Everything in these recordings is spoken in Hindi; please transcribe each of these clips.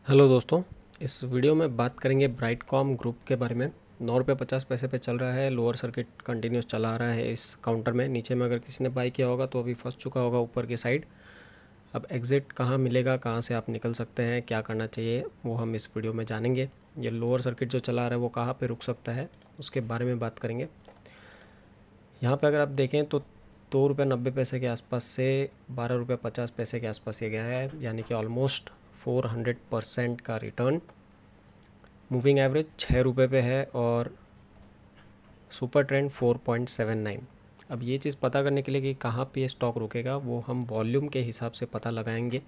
हेलो दोस्तों। इस वीडियो में बात करेंगे ब्राइटकॉम ग्रुप के बारे में। 9 रुपये 50 पैसे पे चल रहा है। लोअर सर्किट कंटिन्यूस चला रहा है इस काउंटर में। नीचे में अगर किसी ने बाई किया होगा तो अभी फंस चुका होगा ऊपर की साइड। अब एग्जिट कहाँ मिलेगा, कहाँ से आप निकल सकते हैं, क्या करना चाहिए, वो हम इस वीडियो में जानेंगे। ये लोअर सर्किट जो चला रहा है वो कहाँ पर रुक सकता है उसके बारे में बात करेंगे। यहाँ पर अगर आप देखें तो 2 रुपये 90 पैसे के आसपास से 12 रुपये 50 पैसे के आसपास ये गया है, यानी कि ऑलमोस्ट 400% का रिटर्न। मूविंग एवरेज 6 रुपये पे है और सुपर ट्रेंड 4.79। अब ये चीज़ पता करने के लिए कि कहाँ पे ये स्टॉक रुकेगा वो हम वॉल्यूम के हिसाब से पता लगाएंगे।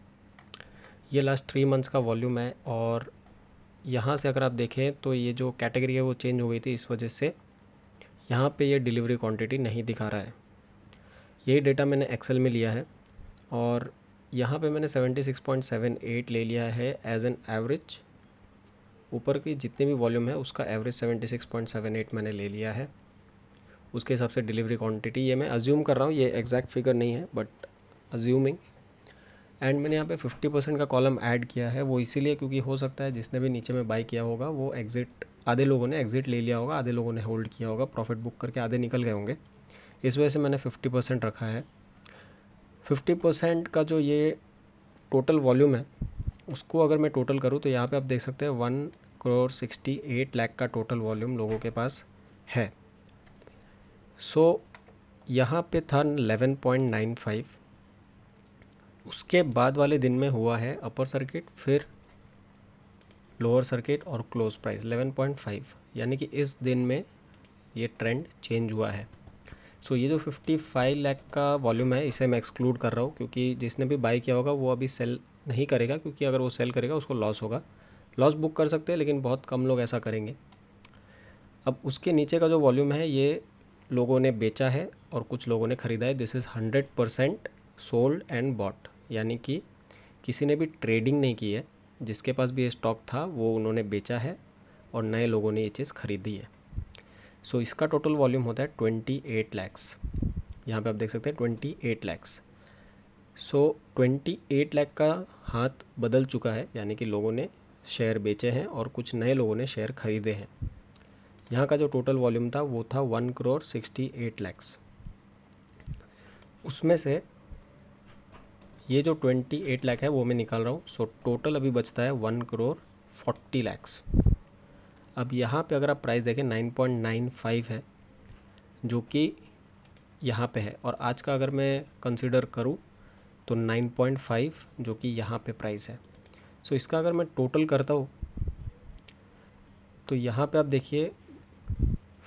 ये लास्ट 3 मंथ्स का वॉल्यूम है और यहाँ से अगर आप देखें तो ये जो कैटेगरी है वो चेंज हो गई थी, इस वजह से यहाँ पे ये डिलीवरी क्वांटिटी नहीं दिखा रहा है। यही डेटा मैंने एक्सेल में लिया है और यहाँ पे मैंने 76.78 ले लिया है एज एन एवरेज। ऊपर की जितने भी वॉल्यूम है उसका एवरेज 76.78 मैंने ले लिया है। उसके हिसाब से डिलीवरी क्वांटिटी ये मैं अज्यूम कर रहा हूँ, ये एग्जैक्ट फिगर नहीं है बट अज्यूमिंग। एंड मैंने यहाँ पे 50% का कॉलम ऐड किया है, वो इसीलिए क्योंकि हो सकता है जिसने भी नीचे में बाई किया होगा वो एग्जिट, आधे लोगों ने एग्जिट ले लिया होगा, आधे लोगों ने होल्ड किया होगा, प्रॉफिट बुक करके आधे निकल गए होंगे। इस वजह से मैंने 50% रखा है। 50% का जो ये टोटल वॉल्यूम है उसको अगर मैं टोटल करूँ तो यहाँ पे आप देख सकते हैं 1 करोड़ 68 लाख का टोटल वॉल्यूम लोगों के पास है। सो यहाँ पे था 11.95। उसके बाद वाले दिन में हुआ है अपर सर्किट, फिर लोअर सर्किट और क्लोज प्राइस 11.5, यानी कि इस दिन में ये ट्रेंड चेंज हुआ है। सो ये जो 55 लाख का वॉल्यूम है इसे मैं एक्सक्लूड कर रहा हूँ, क्योंकि जिसने भी बाई किया होगा वो अभी सेल नहीं करेगा, क्योंकि अगर वो सेल करेगा उसको लॉस होगा। लॉस बुक कर सकते हैं लेकिन बहुत कम लोग ऐसा करेंगे। अब उसके नीचे का जो वॉल्यूम है ये लोगों ने बेचा है और कुछ लोगों ने ख़रीदा है। This is 100% sold and bought, यानी कि किसी ने भी ट्रेडिंग नहीं की है। जिसके पास भी ये स्टॉक था वो उन्होंने बेचा है और नए लोगों ने ये चीज़ खरीदी है। सो इसका टोटल वॉल्यूम होता है 28 लैक्स। यहाँ पे आप देख सकते हैं 28 लैक्स। सो 28 लाख का हाथ बदल चुका है, यानी कि लोगों ने शेयर बेचे हैं और कुछ नए लोगों ने शेयर खरीदे हैं। यहाँ का जो टोटल वॉल्यूम था वो था 1 करोड़ 68 लैक्स। उसमें से ये जो 28 लाख है वो मैं निकाल रहा हूँ। सो टोटल अभी बचता है 1 करोड़ 40 लैक्स। अब यहाँ पे अगर आप प्राइस देखें 9.95 है जो कि यहाँ पे है, और आज का अगर मैं कंसिडर करूँ तो 9.5 जो कि यहाँ पे प्राइस है। सो इसका अगर मैं टोटल करता हूँ तो यहाँ पे आप देखिए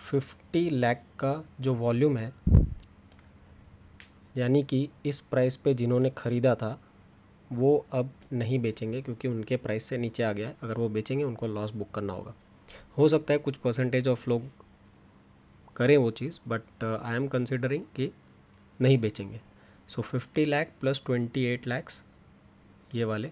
50 लाख का जो वॉल्यूम है, यानी कि इस प्राइस पे जिन्होंने ख़रीदा था वो अब नहीं बेचेंगे क्योंकि उनके प्राइस से नीचे आ गया है। अगर वो बेचेंगे उनको लॉस बुक करना होगा। हो सकता है कुछ परसेंटेज ऑफ लोग करें वो चीज़, बट आई एम कंसिडरिंग कि नहीं बेचेंगे। सो 50 लाख प्लस 28 लैक्स ये वाले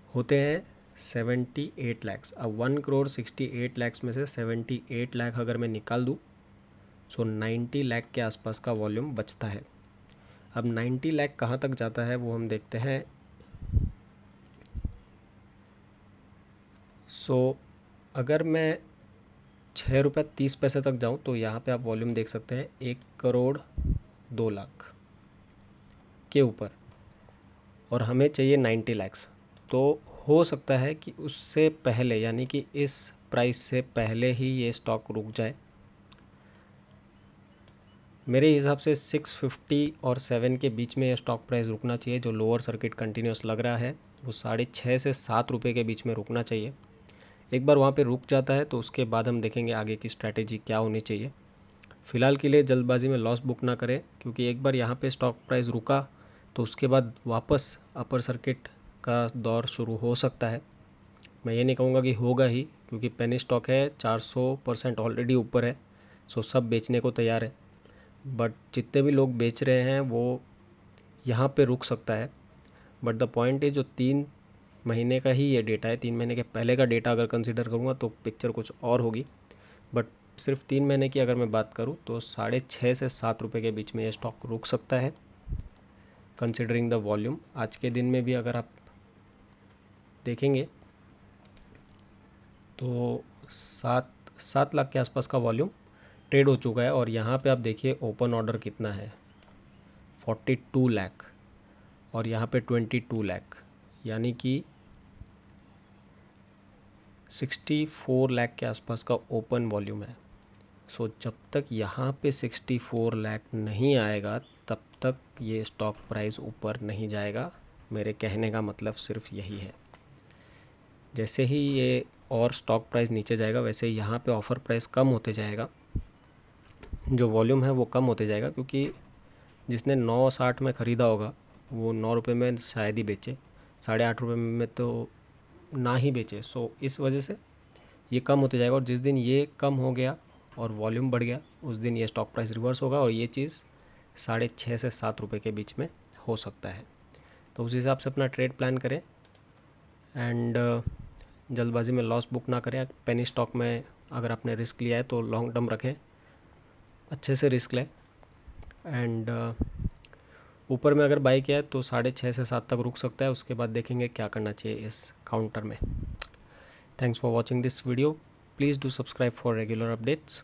होते हैं 78 लैक्स। अब 1 करोड़ 68 लैक्स में से 78 लाख अगर मैं निकाल दूँ सो 90 लाख के आसपास का वॉल्यूम बचता है। अब 90 लाख कहाँ तक जाता है वो हम देखते हैं। सो अगर मैं 6 रुपये 30 पैसे तक जाऊँ तो यहाँ पे आप वॉल्यूम देख सकते हैं 1 करोड़ 2 लाख के ऊपर, और हमें चाहिए 90 लैक्स। तो हो सकता है कि उससे पहले, यानी कि इस प्राइस से पहले ही ये स्टॉक रुक जाए। मेरे हिसाब से 650 और 7 के बीच में ये स्टॉक प्राइस रुकना चाहिए। जो लोअर सर्किट कंटिन्यूस लग रहा है वो 6.5 से 7 रुपये के बीच में रुकना चाहिए। एक बार वहाँ पे रुक जाता है तो उसके बाद हम देखेंगे आगे की स्ट्रैटेजी क्या होनी चाहिए। फ़िलहाल के लिए जल्दबाजी में लॉस बुक ना करें, क्योंकि एक बार यहाँ पे स्टॉक प्राइस रुका तो उसके बाद वापस अपर सर्किट का दौर शुरू हो सकता है। मैं ये नहीं कहूँगा कि होगा ही, क्योंकि पेनी स्टॉक है, 400% ऑलरेडी ऊपर है। सो सब बेचने को तैयार है, बट जितने भी लोग बेच रहे हैं वो यहाँ पे रुक सकता है। बट द पॉइंट इज जो 3 महीने का ही ये डेटा है, 3 महीने के पहले का डेटा अगर कंसिडर करूँगा तो पिक्चर कुछ और होगी। बट सिर्फ 3 महीने की अगर मैं बात करूँ तो 6.5 से 7 रुपये के बीच में ये स्टॉक रुक सकता है, कंसिडरिंग द वॉल्यूम। आज के दिन में भी अगर आप देखेंगे तो 7 लाख के आसपास का वॉल्यूम ट्रेड हो चुका है। और यहाँ पे आप देखिए ओपन ऑर्डर कितना है, 42 लाख, और यहाँ पे 22 लाख, यानी कि 64 लाख के आसपास का ओपन वॉल्यूम है। सो जब तक यहाँ पे 64 लाख नहीं आएगा तब तक ये स्टॉक प्राइस ऊपर नहीं जाएगा। मेरे कहने का मतलब सिर्फ यही है। जैसे ही ये और स्टॉक प्राइस नीचे जाएगा वैसे ही यहाँ पे ऑफ़र प्राइस कम होते जाएगा, जो वॉल्यूम है वो कम होते जाएगा, क्योंकि जिसने 9.60 में ख़रीदा होगा वो 9 रुपये में शायद ही बेचे, 8.5 रुपये में तो ना ही बेचे। सो इस वजह से ये कम होते जाएगा, और जिस दिन ये कम हो गया और वॉल्यूम बढ़ गया उस दिन ये स्टॉक प्राइस रिवर्स होगा, और ये चीज़ 6.5 से 7 रुपये के बीच में हो सकता है। तो उस हिसाब से अपना ट्रेड प्लान करें, एंड जल्दबाजी में लॉस बुक ना करें। पेनी स्टॉक में अगर आपने रिस्क लिया है तो लॉन्ग टर्म रखें, अच्छे से रिस्क लें, एंड ऊपर में अगर बाई किया है तो 6.5 से 7 तक रुक सकता है। उसके बाद देखेंगे क्या करना चाहिए इस काउंटर में। Thanks for watching this video. Please do subscribe for regular updates.